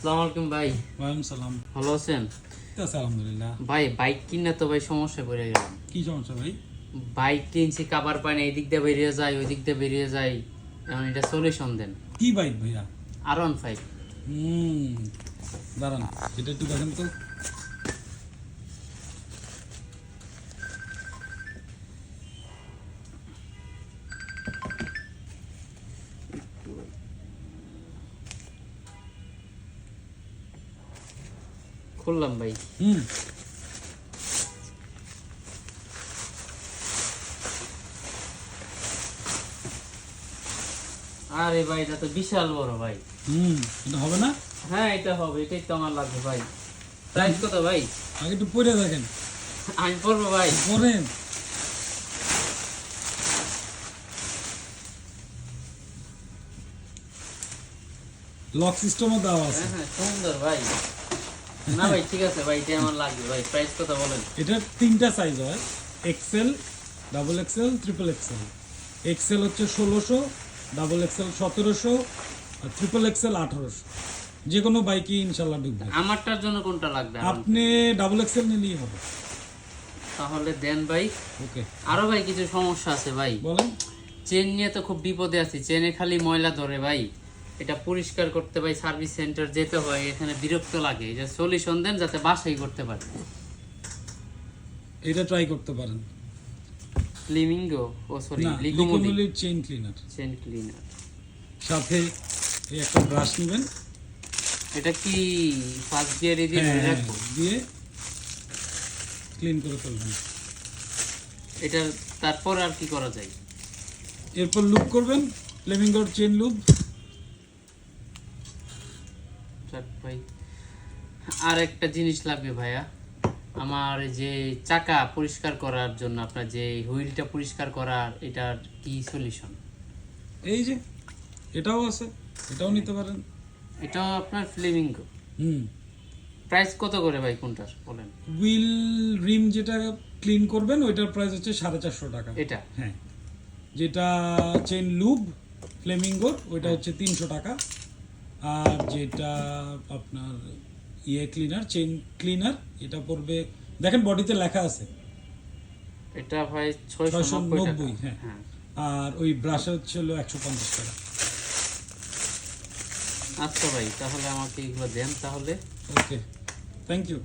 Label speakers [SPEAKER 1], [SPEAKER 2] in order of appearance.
[SPEAKER 1] আসসালামু আলাইকুম ভাই।
[SPEAKER 2] ওয়ালাইকুম সালাম।
[SPEAKER 1] ভালো আছেন?
[SPEAKER 2] আছে আলহামদুলিল্লাহ।
[SPEAKER 1] ভাই বাইক কিনে তো ভাই সমস্যায় পড়ে গেলাম।
[SPEAKER 2] কি সমস্যা ভাই?
[SPEAKER 1] বাইক কিনছি, কাবার পায় না, এই দিক দিয়ে বেরিয়ে যায়, ওই দিক দিয়ে বেরিয়ে যায়। এখন এটা সলিউশন দেন।
[SPEAKER 2] কি বাইক ভাইয়া?
[SPEAKER 1] R15।
[SPEAKER 2] দাঁড়ান, এটা একটু দেখেন তো।
[SPEAKER 1] খুললাম ভাই। আরে ভাই, এটা তো বিশাল বড় ভাই।
[SPEAKER 2] এটা হবে না?
[SPEAKER 1] হ্যাঁ, এটা হবে, এটাই তো আমার লাগবে ভাই। প্রাইস কত ভাই?
[SPEAKER 2] আগে একটু পরে দেখেন।
[SPEAKER 1] আমি পড়বো ভাই।
[SPEAKER 2] পরেন। লক সিস্টেমও দেওয়া আছে।
[SPEAKER 1] হ্যাঁ, সুন্দর ভাই। না ভাই, ঠিক আছে ভাই, এটা আমার লাগবে ভাই। প্রাইস কত বলেন?
[SPEAKER 2] এটার 3টা সাইজ হয়, XL, double XL, triple XL. XL হচ্ছে 1600, ডাবল এক্সেল 1700, আর ট্রিপল এক্সেল 1800। যে কোনো বাইকই ইনশাল্লাহ ঢুকবে।
[SPEAKER 1] আমারটার জন্য কোনটা লাগবে?
[SPEAKER 2] আপনি ডাবল এক্সেল নিলেই হবে।
[SPEAKER 1] তাহলে দেন ভাই।
[SPEAKER 2] ওকে,
[SPEAKER 1] আরো ভাই কিছু সমস্যা আছে ভাই।
[SPEAKER 2] বলেন।
[SPEAKER 1] চেন নিয়ে তো খুব বিপদে আছি, চেনে খালি ময়লা ধরে ভাই। এটা পরিষ্কার করতে ভাই সার্ভিস সেন্টার যেতে হয়, এখানে বিরক্ত লাগে। এটা সলিউশন দেন যাতে বাসাই করতে পারে।
[SPEAKER 2] এটা ট্রাই করতে পারেন।
[SPEAKER 1] লিমিঙ্গো, ও সরি,
[SPEAKER 2] না,
[SPEAKER 1] লিগোমোডি
[SPEAKER 2] লিকোমোলির চেইন ক্লিনার।
[SPEAKER 1] Chain cleaner.
[SPEAKER 2] সাথে এই একটা ব্রাশ নেবেন।
[SPEAKER 1] এটা কি ফার্স্ট গিয়ারে দিয়ে ধরে রাখবো?
[SPEAKER 2] দিয়ে ক্লিন করে ফেলবেন।
[SPEAKER 1] এটা তারপর আর কি করা যায়?
[SPEAKER 2] এরপর লুপ করবেন, ফ্লেমিঙ্গোর চেইন লুপ।
[SPEAKER 1] যাক ভাই, আর একটা জিনিস লাগবে ভাইয়া। আমার যে চাকা পরিষ্কার করার জন্য, আপনার যে হুইলটা পরিষ্কার করার, এটার কি সলিউশন?
[SPEAKER 2] এই যে এটাও আছে, এটাও নিতে পারেন।
[SPEAKER 1] এটাও আপনার ফ্লেমিঙ্গো।
[SPEAKER 2] হুম।
[SPEAKER 1] প্রাইস কত করে ভাই কোনটার বলেন?
[SPEAKER 2] হুইল রিম যেটা ক্লিন করবেন ওইটার প্রাইস হচ্ছে 450 টাকা।
[SPEAKER 1] এটা?
[SPEAKER 2] হ্যাঁ। যেটা চেইন লুব ফ্লেমিঙ্গোর ওইটা হচ্ছে 300 টাকা। আর যেটা আপনার ক্লিনার, চেইন ক্লিনার, এটা পড়বে, দেখেন বডিতে লেখা আছে,
[SPEAKER 1] এটা ভাই 690 টাকা।
[SPEAKER 2] 690। হ্যাঁ।
[SPEAKER 1] হ্যাঁ।
[SPEAKER 2] আর ওই ব্রাশে হচ্ছে 150 টাকা।
[SPEAKER 1] আচ্ছা ভাই, তাহলে আমাকে এগুলো দেন তাহলে।
[SPEAKER 2] ওকে, থ্যাংক ইউ।